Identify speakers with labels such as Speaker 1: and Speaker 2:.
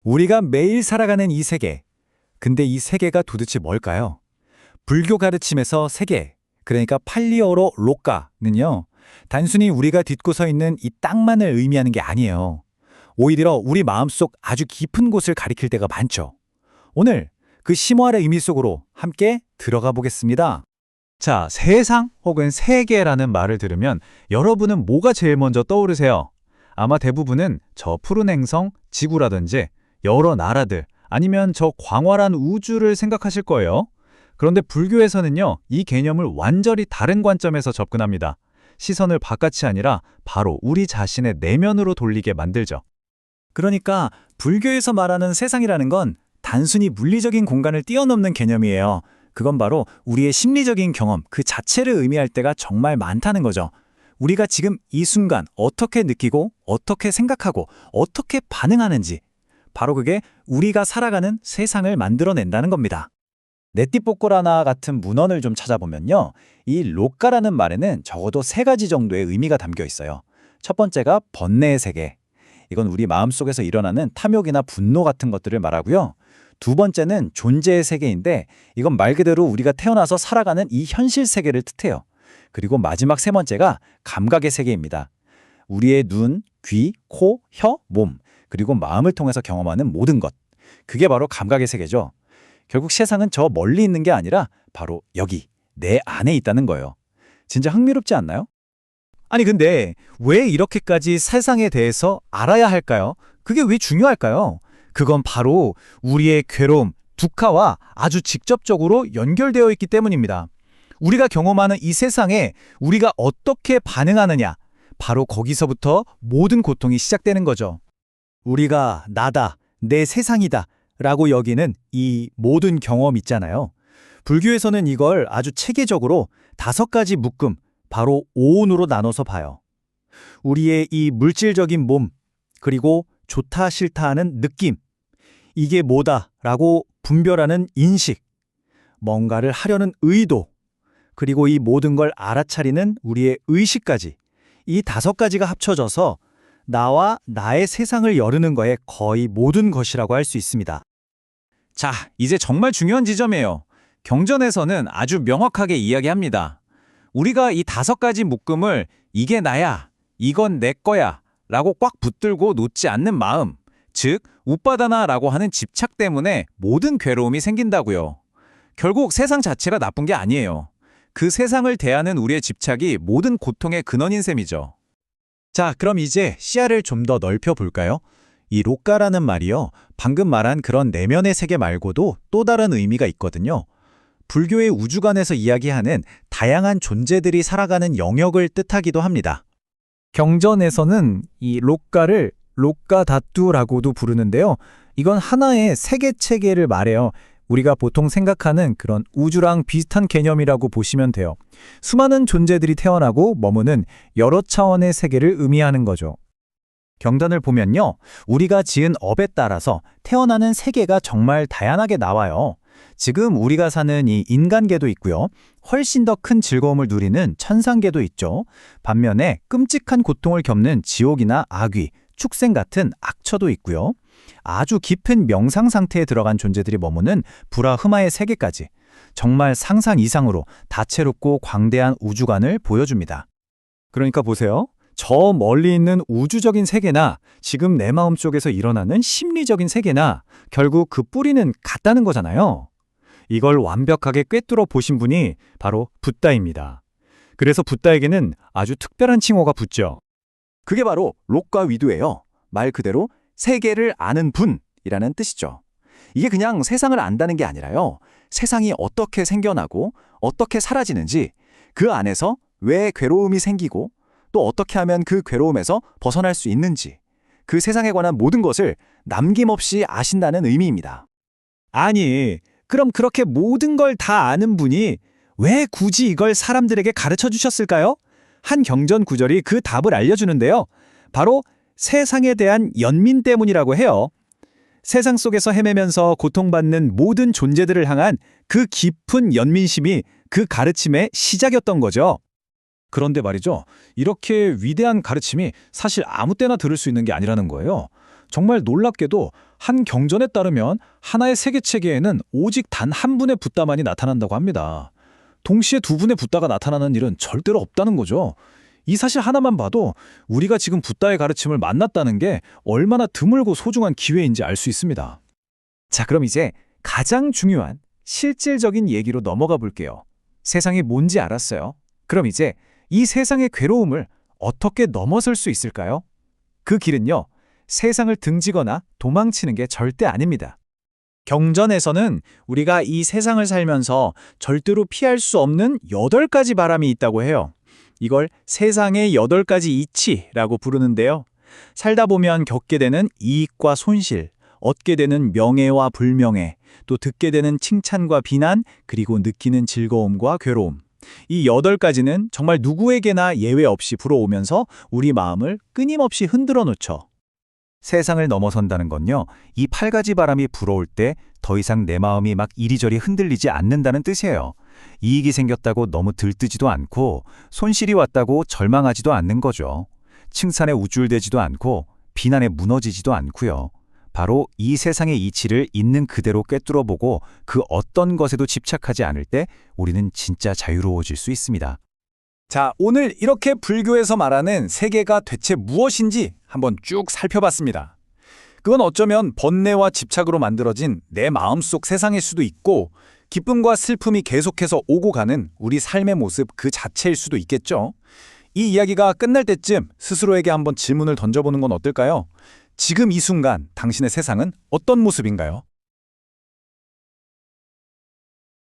Speaker 1: 우리가 매일 살아가는 이 세계. 근데 이 세계가 도대체 뭘까요? 불교 가르침에서 세계, 그러니까 팔리어로 로까는요, 단순히 우리가 딛고 서 있는 이 땅만을 의미하는 게 아니에요. 오히려 우리 마음속 아주 깊은 곳을 가리킬 때가 많죠. 오늘 그 심오한 의미 속으로 함께 들어가 보겠습니다.
Speaker 2: 자, 세상 혹은 세계라는 말을 들으면 여러분은 뭐가 제일 먼저 떠오르세요? 아마 대부분은 저 푸른 행성, 지구라든지 여러 나라들, 아니면 저 광활한 우주를 생각하실 거예요. 그런데 불교에서는요, 이 개념을 완전히 다른 관점에서 접근합니다. 시선을 바깥이 아니라 바로 우리 자신의 내면으로 돌리게 만들죠.
Speaker 1: 그러니까 불교에서 말하는 세상이라는 건 단순히 물리적인 공간을 뛰어넘는 개념이에요. 그건 바로 우리의 심리적인 경험 그 자체를 의미할 때가 정말 많다는 거죠. 우리가 지금 이 순간 어떻게 느끼고 어떻게 생각하고 어떻게 반응하는지, 바로 그게 우리가 살아가는 세상을 만들어낸다는 겁니다. 네티포코라나 같은 문헌을 좀 찾아보면요, 이 로까라는 말에는 적어도 세 가지 정도의 의미가 담겨 있어요. 첫 번째가 번뇌의 세계. 이건 우리 마음속에서 일어나는 탐욕이나 분노 같은 것들을 말하고요. 두 번째는 존재의 세계인데, 이건 말 그대로 우리가 태어나서 살아가는 이 현실 세계를 뜻해요. 그리고 마지막 세 번째가 감각의 세계입니다. 우리의 눈, 귀, 코, 혀, 몸, 그리고 마음을 통해서 경험하는 모든 것. 그게 바로 감각의 세계죠. 결국 세상은 저 멀리 있는 게 아니라 바로 여기, 내 안에 있다는 거예요. 진짜 흥미롭지 않나요?
Speaker 2: 아니 근데 왜 이렇게까지 세상에 대해서 알아야 할까요? 그게 왜 중요할까요? 그건 바로 우리의 괴로움, 두카와 아주 직접적으로 연결되어 있기 때문입니다. 우리가 경험하는 이 세상에 우리가 어떻게 반응하느냐, 바로 거기서부터 모든 고통이 시작되는 거죠.
Speaker 1: 우리가 나다, 내 세상이다 라고 여기는 이 모든 경험 있잖아요. 불교에서는 이걸 아주 체계적으로 5가지 묶음, 바로 오온으로 나눠서 봐요. 우리의 이 물질적인 몸, 그리고 좋다 싫다 하는 느낌, 이게 뭐다라고 분별하는 인식, 뭔가를 하려는 의도, 그리고 이 모든 걸 알아차리는 우리의 의식까지, 이 5가지가 합쳐져서 나와 나의 세상을 여르는 거에 거의 모든 것이라고 할 수 있습니다.
Speaker 2: 자, 이제 정말 중요한 지점이에요. 경전에서는 아주 명확하게 이야기합니다. 우리가 이 5가지 묶음을 이게 나야, 이건 내 거야 라고 꽉 붙들고 놓지 않는 마음, 즉 우빠다나라고 하는 집착 때문에 모든 괴로움이 생긴다고요. 결국 세상 자체가 나쁜 게 아니에요. 그 세상을 대하는 우리의 집착이 모든 고통의 근원인 셈이죠.
Speaker 1: 자, 그럼 이제 시야를 좀 더 넓혀 볼까요? 이 로까라는 말이요, 방금 말한 그런 내면의 세계 말고도 또 다른 의미가 있거든요. 불교의 우주관에서 이야기하는 다양한 존재들이 살아가는 영역을 뜻하기도 합니다.
Speaker 2: 경전에서는 이 로까를 로까다뚜라고도 부르는데요. 이건 하나의 세계 체계를 말해요. 우리가 보통 생각하는 그런 우주랑 비슷한 개념이라고 보시면 돼요. 수많은 존재들이 태어나고 머무는 여러 차원의 세계를 의미하는 거죠.
Speaker 1: 경전을 보면요, 우리가 지은 업에 따라서 태어나는 세계가 정말 다양하게 나와요. 지금 우리가 사는 이 인간계도 있고요. 훨씬 더 큰 즐거움을 누리는 천상계도 있죠. 반면에 끔찍한 고통을 겪는 지옥이나 악귀, 축생 같은 악처도 있고요. 아주 깊은 명상 상태에 들어간 존재들이 머무는 불화흐마의 세계까지 정말 상상 이상으로 다채롭고 광대한 우주관을 보여줍니다. 그러니까 보세요. 저 멀리 있는 우주적인 세계나 지금 내 마음속에서 일어나는 심리적인 세계나 결국 그 뿌리는 같다는 거잖아요. 이걸 완벽하게 꿰뚫어 보신 분이 바로 붓다입니다. 그래서 붓다에게는 아주 특별한 칭호가 붙죠. 그게 바로 록과 위두예요. 말 그대로 세계를 아는 분이라는 뜻이죠. 이게 그냥 세상을 안다는 게 아니라요, 세상이 어떻게 생겨나고 어떻게 사라지는지, 그 안에서 왜 괴로움이 생기고 또 어떻게 하면 그 괴로움에서 벗어날 수 있는지, 그 세상에 관한 모든 것을 남김없이 아신다는 의미입니다. 아니, 그럼 그렇게 모든 걸 다 아는 분이 왜 굳이 이걸 사람들에게 가르쳐 주셨을까요? 한 경전 구절이 그 답을 알려주는데요. 바로 세상에 대한 연민 때문이라고 해요. 세상 속에서 헤매면서 고통받는 모든 존재들을 향한 그 깊은 연민심이 그 가르침의 시작이었던 거죠. 그런데 말이죠, 이렇게 위대한 가르침이 사실 아무 때나 들을 수 있는 게 아니라는 거예요.
Speaker 3: 정말 놀랍게도 한 경전에 따르면 하나의 세계 체계에는 오직 단 한 분의 붓다만이 나타난다고 합니다. 동시에 두 분의 붓다가 나타나는 일은 절대로 없다는 거죠. 이 사실 하나만 봐도 우리가 지금 붓다의 가르침을 만났다는 게 얼마나 드물고 소중한 기회인지 알 수 있습니다.
Speaker 1: 자, 그럼 이제 가장 중요한 실질적인 얘기로 넘어가 볼게요. 세상이 뭔지 알았어요. 그럼 이제 이 세상의 괴로움을 어떻게 넘어설 수 있을까요? 그 길은요, 세상을 등지거나 도망치는 게 절대 아닙니다. 경전에서는 우리가 이 세상을 살면서 절대로 피할 수 없는 8가지 바람이 있다고 해요. 이걸 세상의 8가지 이치라고 부르는데요. 살다 보면 겪게 되는 이익과 손실, 얻게 되는 명예와 불명예, 또 듣게 되는 칭찬과 비난, 그리고 느끼는 즐거움과 괴로움. 이 8가지는 정말 누구에게나 예외 없이 불어오면서 우리 마음을 끊임없이 흔들어 놓죠. 세상을 넘어선다는 건요, 이 8가지 바람이 불어올 때 더 이상 내 마음이 막 이리저리 흔들리지 않는다는 뜻이에요. 이익이 생겼다고 너무 들뜨지도 않고 손실이 왔다고 절망하지도 않는 거죠. 칭찬에 우쭐대지도 않고 비난에 무너지지도 않고요. 바로 이 세상의 이치를 있는 그대로 꿰뚫어보고 그 어떤 것에도 집착하지 않을 때 우리는 진짜 자유로워질 수 있습니다. 자, 오늘 이렇게 불교에서 말하는 세계가 대체 무엇인지 한번 쭉 살펴봤습니다. 그건 어쩌면 번뇌와 집착으로 만들어진 내 마음속 세상일 수도 있고, 기쁨과 슬픔이 계속해서 오고 가는 우리 삶의 모습 그 자체일 수도 있겠죠. 이 이야기가 끝날 때쯤 스스로에게 한번 질문을 던져보는 건 어떨까요? 지금 이 순간 당신의 세상은 어떤 모습인가요?